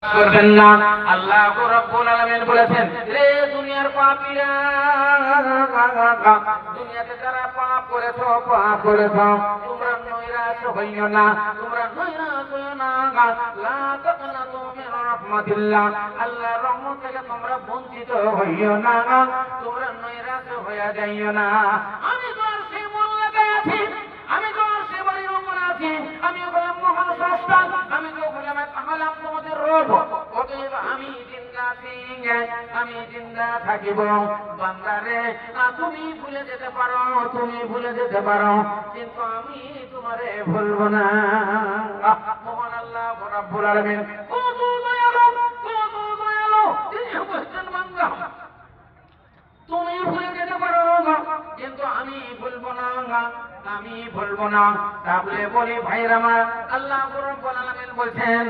করবেন না। আল্লাহ রাব্বুল আলামিন বলেছেন, রে দুনিয়ার পাপীরা, দুনিয়াতে যারা পাপ করেছো তোমরা নৈরাশ হইও না, লা তাকনাতু মির রাহমাতিল্লাহ, আল্লাহর রহমত থেকে তোমরা বঞ্চিত হইও না, তোমরা নৈরাশ হইয়া যাইও না। আমি তো আর সেই মন লাগাই আছি, আমি তো আর সে বাড়ির উপরে আছি, আমি হলাম মহান স্রষ্টা, আমি তো হলাম তোমাদের রব। অতএব আমি জিন্দা আছি, আমি জিন্দা থাকিব। বান্দারে তুমি ভুলে যেতে পারো, কিন্তু আমি তোমারে ভুলব না। মহান আল্লাহ রাব্বুল আলামিন কত দয়ালু, তিনি বলছেন বান্দা তুমি ভুলে যেতে পারো কিন্তু আমি ভুলবো না। তাহলে বলি ভাইরা আমার, আল্লাহ রাব্বুল আলামিন বলছেন,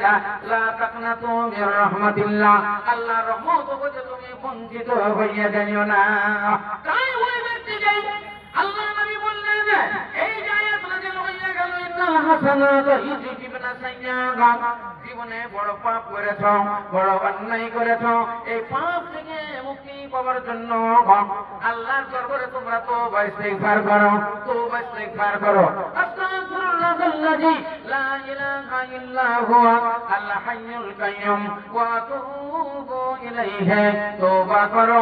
লা তাকনাতু মির রাহমাতিল্লাহ, আল্লাহর রহমত হতে তুমি বঞ্চিত হইয়া যাইও না। তাই ওই ব্যক্তিকে আল্লাহ নবী বললেন, এই যে আয়াত নাযিল হইয়া গেল, ইন্নাল হাসানাত ইউযিবুনা সাইয়্যাত, জীবনে বড় পাপ করেছো, বড় অন্যায় করেছো, এই পাপ থেকে মুক্তি পাওয়ার জন্য আল্লাহর দরবারে তোমরা তওবা ইস্তিগফার করো। আস্তাগফিরুল্লাহাল্লাযী লা ইলাহা ইল্লা হুয়া আল হাইয়ুল কাইয়্যুম ওয়া আতুবু ইলাইহি, তওবা করো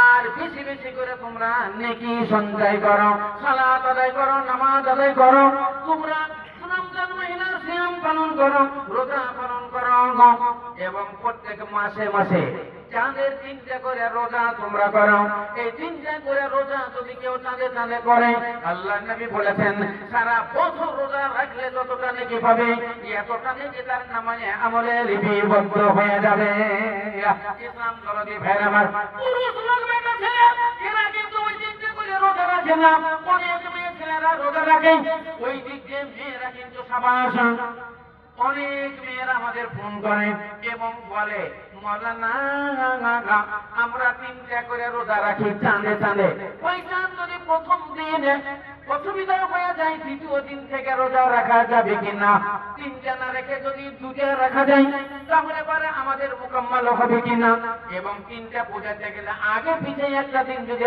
আর বেশি বেশি করে তোমরা নেকি সঞ্চয় করো, সালাত আদায় করো, নামাজ আদায় করো, তোমরা রমজান মাসের সিয়াম পালন করো, রোজা পালন করো, এবং প্রত্যেক মাসে চাঁদের 3টা করে রোজা তোমরা করো। এই 3টা করে রোজা যদি কেউ চাঁদে করে, আল্লাহ নবী বলেছেন সারা বছর রোজা রাখলে যতটা নেকি পাবে, এতটা নেকি তার নামায়ে আমলে লিপিবদ্ধ হয়ে যাবে। ইসলাম দরদি ভাইরা আমার, পুরুষ লোক বেটা ছেলে এরা কিন্তু ওই 3টা করে রোজা রাখে না। অনেক মেয়ে ছেলেরা রোজা রাখে, ওই দিক দিয়ে মেয়েরা কিন্তু সাবাস। অনেক মেয়েরা আমাদের ফোন করে এবং বলে, মাওলানা আমরা 3টা করে রোজা রাখি চাঁদে। ওই চাঁদ যদি প্রথম দিন অসুবিধা হয়ে যায়, দ্বিতীয় দিন থেকে রোজা রাখা যাবে কিনা? 3টা না রেখে যদি 2টা রাখা যায়, তাহলে পরে আমাদের মুকাম্মাল হবে কিনা? এবং 3টা পূজাতে গেলে আগে পিছে একটা দিন যদি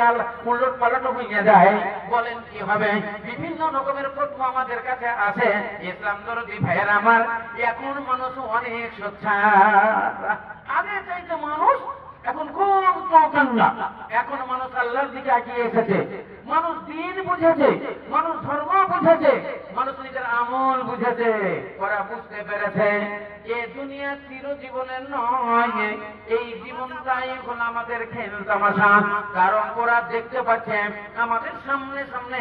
উলট পালট হয়ে যায়, বলেন কি হবে? বিভিন্ন রকমের প্রশ্ন আমাদের কাছে আসে। ইসলাম দরদি ভাইয়ের আমার, এখন মানুষ অনেক সোচ্চার, আগে চাইতে মানুষ এখন খুব চৌকান্না। এখন মানুষ আল্লাহর দিকে এগিয়ে এসেছে, মানুষ দিন বুঝেছে, মানুষ ধর্ম বুঝেছে, মানুষ নিজের আমল বুঝেছে। ওরা বুঝতে পেরেছে এ দুনিয়া চিরজীবনের নয়, এই জীবনটাই এখন আমাদের খেল তামাশা। কারণ ওরা দেখতে পাচ্ছে আমাদের সামনে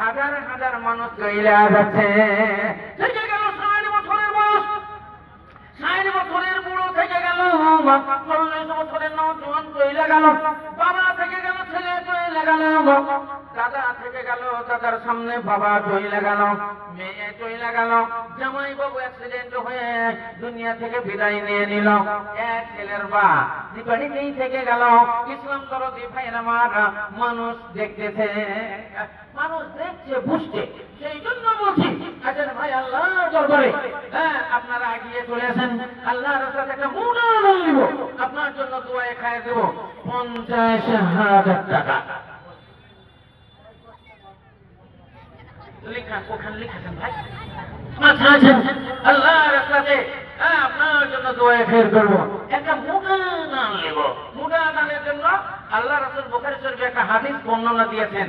হাজার হাজার মানুষ চলে যাচ্ছে। থেকে গেল 60 বছরের বয়স, 60 বছরের বুড়ো থেকে গেল, 40 বছরের নওজোয়ান চলে গেল, বাবা থেকে গেল, ছেলে চলে গেল, দাদা থেকে গেল, দাদার সামনে বাবা চলে গেল, মেয়ে চলে গেল, জামাই বাবু অ্যাক্সিডেন্ট হয়ে দুনিয়া থেকে বিদায় নিয়ে নিল, এক ছেলের বাপ জীবনেই থেকে গেল। ইসলাম দরদি ভাইয়ের আমার, মানুষ দেখতেছে, মানুষ দেখছে, বুঝছে। সেই জন্য বলছি, আচ্ছা ভাই আল্লাহ দরবারে আপনারা এগিয়ে চলে আসেন, আল্লাহর রাস্তা থেকে মুনা নিব, আপনার জন্য দোয়া খায় দেব 50,000 টাকা। ওখানে লিখেছেন ভাই, আচ্ছা আল্লাহর রাস্তাতে আপনার জন্য দোয়া খায় করবো, একটা মুনা দান নেব। মুনা দানের জন্য আল্লাহ রাসূল বুখারী শরীফে একটা হাদিস বর্ণনা দিয়েছেন।